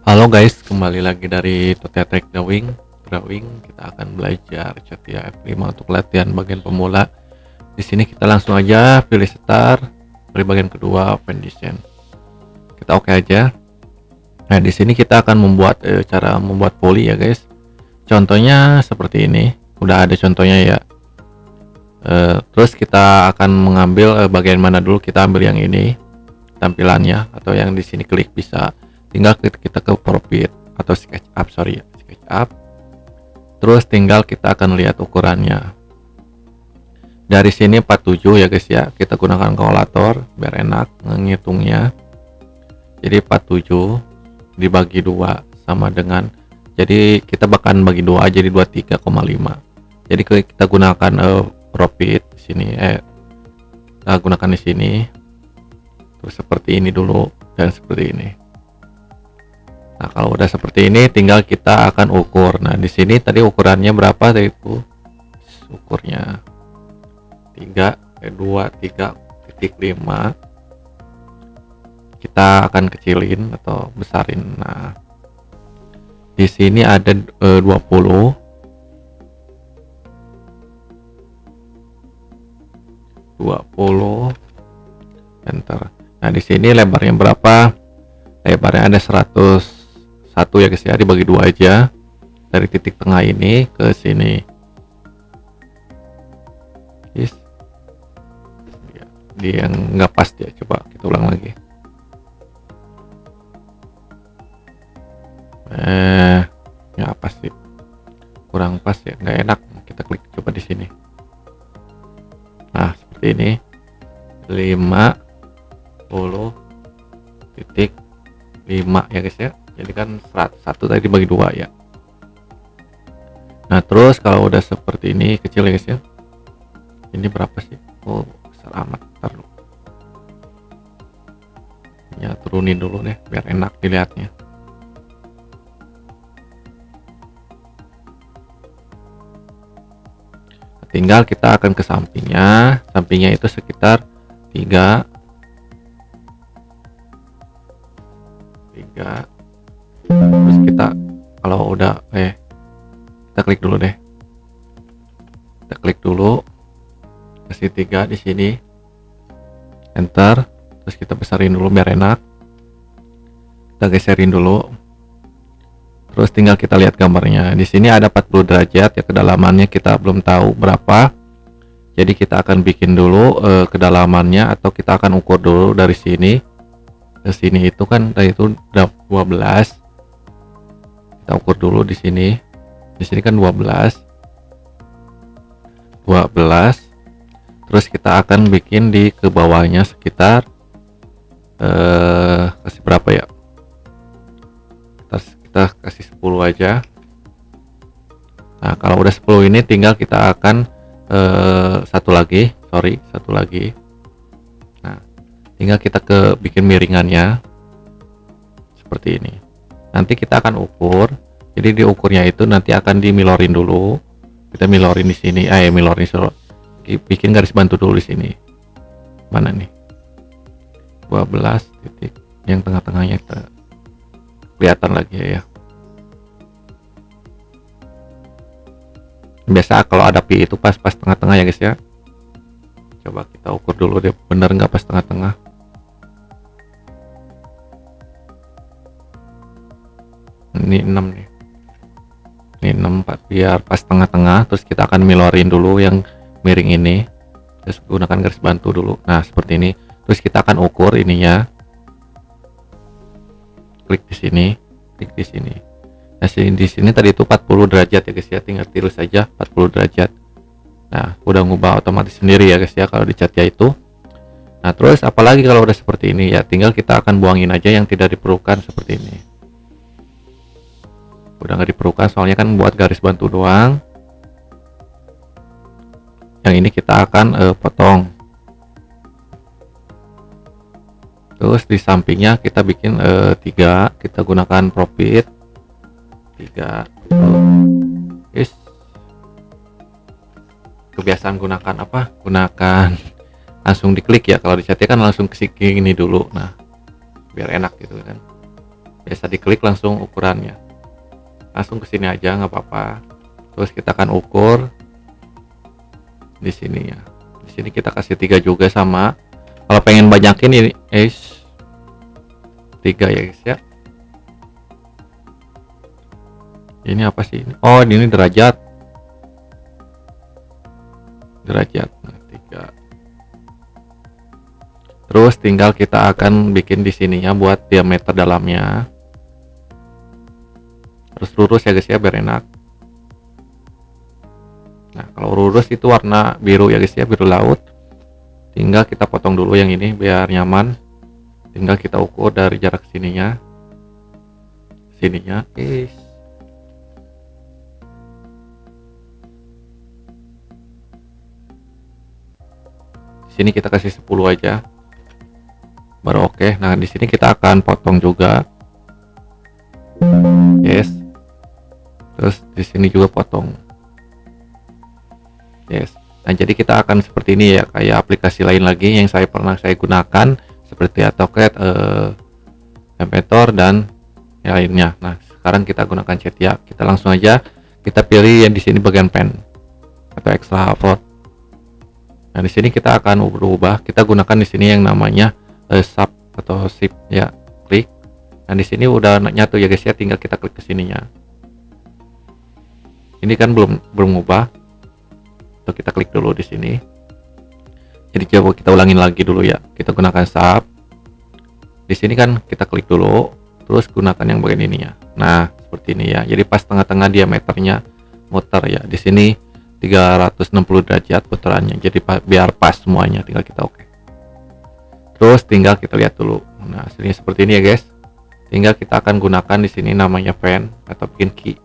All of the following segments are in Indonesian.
Halo guys, kembali lagi dari Totetek Drawing. Kita akan belajar CATIA F5 untuk latihan bagian pemula. Di sini kita langsung aja pilih start, pilih bagian kedua open design. Kita oke aja. Nah, di sini kita akan membuat cara membuat poli ya guys. Contohnya seperti ini. Udah ada contohnya ya. Terus kita akan mengambil bagian mana dulu? Kita ambil yang ini tampilannya, atau yang di sini klik bisa. Tinggal kita ke profit atau SketchUp, SketchUp. Terus tinggal kita akan lihat ukurannya. Dari sini 47 ya guys ya. Kita gunakan kalkulator biar enak menghitungnya. Jadi 47 dibagi 2 sama dengan, jadi kita bahkan bagi 2 aja, jadi 23,5. Jadi kita gunakan profit di sini, kita gunakan di sini. Terus seperti ini dulu dan seperti ini. Nah, kalau udah seperti ini tinggal kita akan ukur. Nah, di sini tadi ukurannya berapa tadi itu? Ukurnya 23.5. Kita akan kecilin atau besarin. Nah, di sini ada 20 enter. Nah, di sini lebarnya berapa? Lebarnya ada 101 ya guys ya, dibagi 2 aja. Dari titik tengah ini ke sini. Yes. Dia yang nggak pas ya, coba kita ulang lagi. Nggak pas sih, kurang pas ya, nggak enak. Kita klik coba di sini. Nah, seperti ini. 50.5 ya guys ya. Jadi kan 101 tadi dibagi 2 ya. Nah, terus kalau udah seperti ini kecil ya guys ya. Ini berapa sih? Oh, besar amat. Ntar dulu. Ya, turunin dulu deh biar enak dilihatnya. Tinggal kita akan ke sampingnya. Sampingnya itu sekitar 3. Terus kita kalau udah kita klik dulu deh. Kita klik dulu, kasih 3 di sini, enter. Terus kita besarin dulu biar enak. Kita geserin dulu. Terus tinggal kita lihat gambarnya. Di sini ada 40 derajat ya, kedalamannya kita belum tahu berapa. Jadi kita akan bikin dulu kedalamannya, atau kita akan ukur dulu dari sini ke sini. Itu kan tadi itu 12. Kita ukur dulu di sini. Di sini kan 12. Terus kita akan bikin di ke bawahnya sekitar kasih berapa ya? Kita kasih 10 aja. Nah, kalau udah 10 ini tinggal kita akan satu lagi. Nah, tinggal kita ke bikin miringannya seperti ini. Nanti kita akan ukur. Jadi diukurnya itu nanti akan dimilorin dulu. Kita milorin di sini. Milorin dulu. Bikin garis bantu dulu di sini. Mana nih? 12 titik. Yang tengah-tengahnya kita kelihatan lagi ya. Biasa kalau ada pi itu pas tengah-tengah ya guys ya. Coba kita ukur dulu deh, bener nggak pas tengah-tengah. Ini 6 nih. Ini 64 biar pas tengah-tengah. Terus kita akan milorin dulu yang miring ini. Terus gunakan garis bantu dulu. Nah, seperti ini. Terus kita akan ukur ininya. Klik di sini, klik di sini. Nah, di sini tadi itu 40 derajat ya guys ya, tinggal tiru saja 40 derajat. Nah, udah ngubah otomatis sendiri ya guys ya kalau di CATIA itu. Nah, terus apalagi kalau udah seperti ini ya, tinggal kita akan buangin aja yang tidak diperlukan seperti ini. Udah nggak diperlukan soalnya kan buat garis bantu doang. Yang ini kita akan potong. Terus di sampingnya kita bikin 3, kita gunakan profit 3. Yes. Kebiasaan gunakan apa? Gunakan langsung diklik ya, kalau di CATIA kan langsung ke ini dulu. Nah, biar enak gitu kan. biasa diklik langsung ukurannya, langsung ke sini aja nggak apa-apa. Terus kita akan ukur di sini ya. Di sini kita kasih 3 juga sama. Kalau pengen banyakin ini 3 ya guys ya. Ini apa sih ini? Oh, ini derajat. Nah, 3. Terus tinggal kita akan bikin di sininya buat diameter dalamnya. Harus lurus ya guys ya biar enak. Nah, kalau lurus itu warna biru ya guys ya, biru laut. Tinggal kita potong dulu yang ini biar nyaman. Tinggal kita ukur dari jarak sininya. Sini kita kasih 10 aja. Baru oke. Nah, di sini kita akan potong juga. Yes. Terus di sini juga potong. Yes. Nah, jadi kita akan seperti ini ya, kayak aplikasi lain lagi yang saya gunakan seperti AutoCAD, Elementor dan yang lainnya. Nah, sekarang kita gunakan CATIA. Kita langsung aja kita pilih yang di sini bagian pen atau extra upload. Nah, di sini kita akan berubah. Kita gunakan di sini yang namanya sub atau shift ya, klik. Nah, di sini udah nyatu ya guys ya, tinggal kita klik ke sininya. Ini kan belum ubah. So, kita klik dulu di sini. Jadi coba kita ulangin lagi dulu ya. Kita gunakan sub. Di sini kan kita klik dulu, terus gunakan yang bagian ini ya. Nah, seperti ini ya. Jadi pas tengah-tengah diameternya muter ya. Di sini 360 derajat putarannya, jadi biar pas semuanya. Tinggal kita oke. Terus tinggal kita lihat dulu. Nah, hasilnya seperti ini ya guys. Tinggal kita akan gunakan di sini namanya pen atau bikin key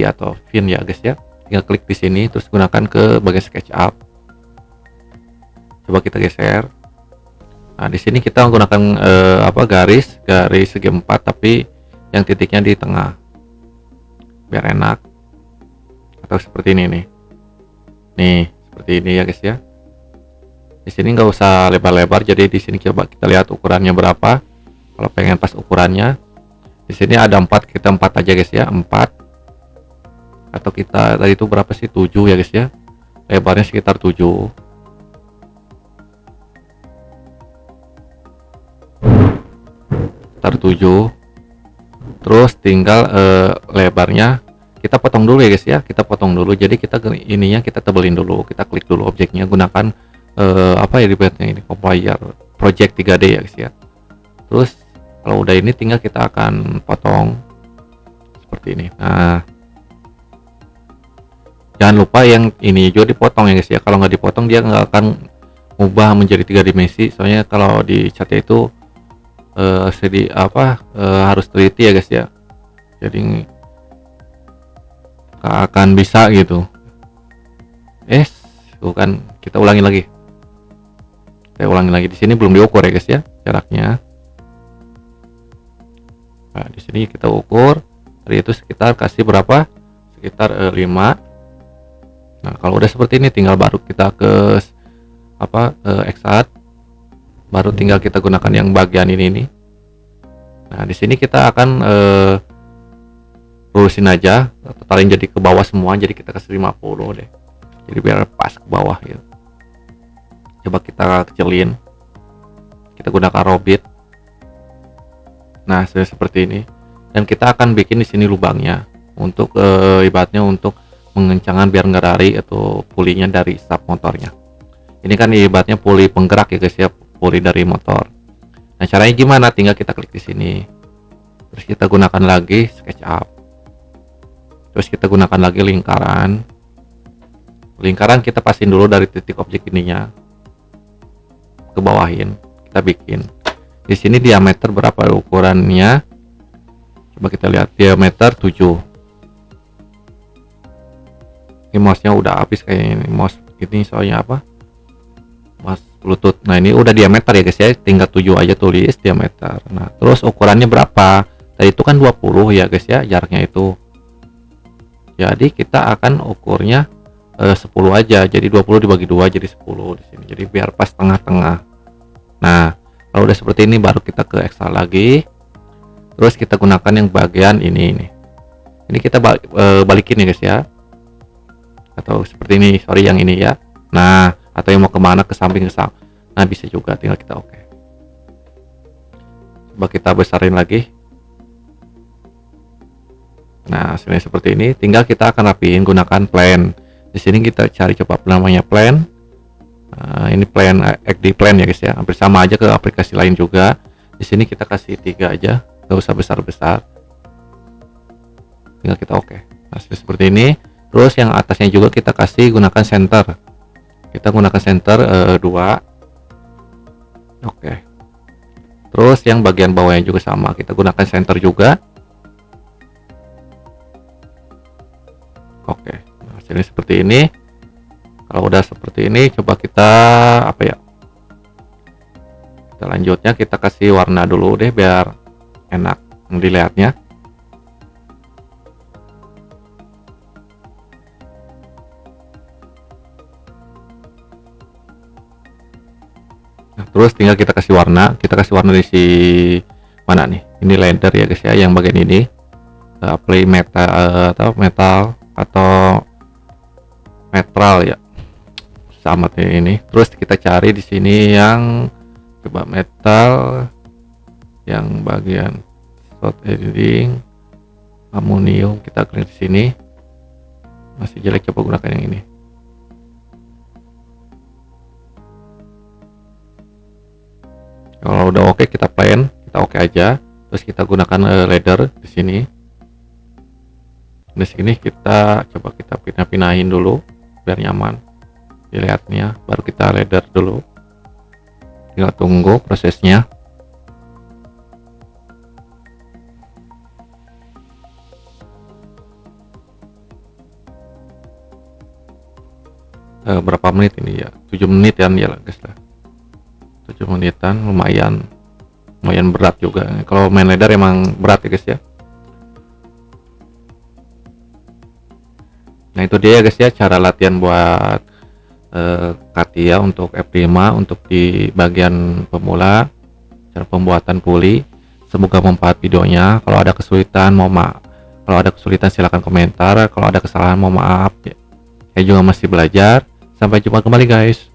atau fin ya guys ya. Tinggal klik di sini, terus gunakan ke bagian SketchUp. Coba kita geser. Nah, di sini kita menggunakan garis segi 4, tapi yang titiknya di tengah biar enak. Atau seperti ini nih. Nih, seperti ini ya guys ya. Di sini nggak usah lebar-lebar, jadi di sini coba kita lihat ukurannya berapa. Kalau pengen pas ukurannya, di sini ada 4, kita 4 aja guys ya, 4. Atau kita tadi itu berapa sih? 7 ya guys ya. Lebarnya sekitar 7. Sekitar 7. Terus tinggal lebarnya kita potong dulu ya guys ya, kita potong dulu. Jadi kita ininya kita tebelin dulu, kita klik dulu objeknya, gunakan ini compiler project 3D ya guys ya. Terus kalau udah ini tinggal kita akan potong seperti ini. Nah, jangan lupa yang ini juga dipotong ya guys ya. Kalau nggak dipotong dia nggak akan ubah menjadi 3 dimensi. Soalnya kalau di CATIA itu harus teliti ya guys ya. Jadi akan bisa gitu. Bukan, kita ulangi lagi. Saya ulangi lagi. Di sini belum diukur ya guys ya jaraknya. Nah, di sini kita ukur. Tadi itu sekitar kasih berapa? Sekitar 5. Nah, kalau udah seperti ini tinggal baru kita ke Exact. Baru tinggal kita gunakan yang bagian ini nih. Nah, di sini kita akan lurusin aja, totalin jadi ke bawah semua, jadi kita kasih 50 deh, jadi biar pas ke bawah gitu. Coba kita kecilin, kita gunakan robit. Nah, sudah seperti ini, dan kita akan bikin di sini lubangnya untuk ibaratnya untuk mengencangan biar nggak lari atau pulinya dari sub motornya. Ini kan ibaratnya puli penggerak ya guys ya, puli dari motor. Nah, caranya gimana? Tinggal kita klik di sini, terus kita gunakan lagi SketchUp. Terus kita gunakan lagi lingkaran. Lingkaran kita pasin dulu dari titik objek ininya ke bawahin. Kita bikin. Di sini diameter berapa ukurannya? Coba kita lihat, diameter 7. Ini mouse-nya udah habis kayaknya ini. Mouse ini soalnya apa? Mouse Bluetooth. Nah, ini udah diameter ya guys ya. Tinggal 7 aja tulis diameter. Nah, terus ukurannya berapa? Tadi itu kan 20 ya guys ya, jaraknya itu. Jadi kita akan ukurnya 10 aja. Jadi 20 dibagi 2 jadi 10 di sini. Jadi biar pas tengah-tengah. Nah, kalau udah seperti ini baru kita ke Excel lagi. Terus kita gunakan yang bagian ini kita balikin ya guys ya, atau seperti ini, sorry yang ini ya. Nah, atau yang mau kemana, ke samping, nah bisa juga, tinggal kita oke. Coba kita besarin lagi. Nah, hasilnya seperti ini. Tinggal kita akan rapiin gunakan plan. Di sini kita cari coba namanya plan. Ini plan XD plan ya guys ya, hampir sama aja ke aplikasi lain juga. Di sini kita kasih 3 aja, gak usah besar-besar. Tinggal kita oke. Hasil seperti ini. Terus yang atasnya juga kita kasih gunakan center. Kita gunakan center 2. Oke. Terus yang bagian bawahnya juga sama, kita gunakan center juga. Oke. Nah, hasilnya seperti ini. Kalau udah seperti ini, coba kita apa ya? Kita lanjutnya kita kasih warna dulu deh biar enak dilihatnya. Nah, terus tinggal kita kasih warna. Kita kasih warna di si mana nih? Ini ladder ya guys ya, yang bagian ini. Play metal atau metal atau netral ya. Sama ini. Terus kita cari di sini yang coba metal, yang bagian shot editing, amonium, kita klik di sini. Masih jelek, coba gunakan yang ini. Kalau udah oke, kita plan, kita oke aja. Terus kita gunakan ladder di sini. Di sini kita coba kita pindah-pindahin dulu biar nyaman dilihatnya, baru kita ladder dulu. Tinggal tunggu prosesnya. Berapa menit ini ya? 7 menit ya guys lah. 7 menitan, lumayan berat juga. Kalau main ladder emang berat ya guys ya. Nah, itu dia ya guys ya, cara latihan buat Katia untuk F5 untuk di bagian pemula, cara pembuatan puli. Semoga bermanfaat videonya. Kalau ada kesulitan silahkan komentar. Kalau ada kesalahan mohon maaf ya. Saya juga masih belajar. Sampai jumpa kembali guys.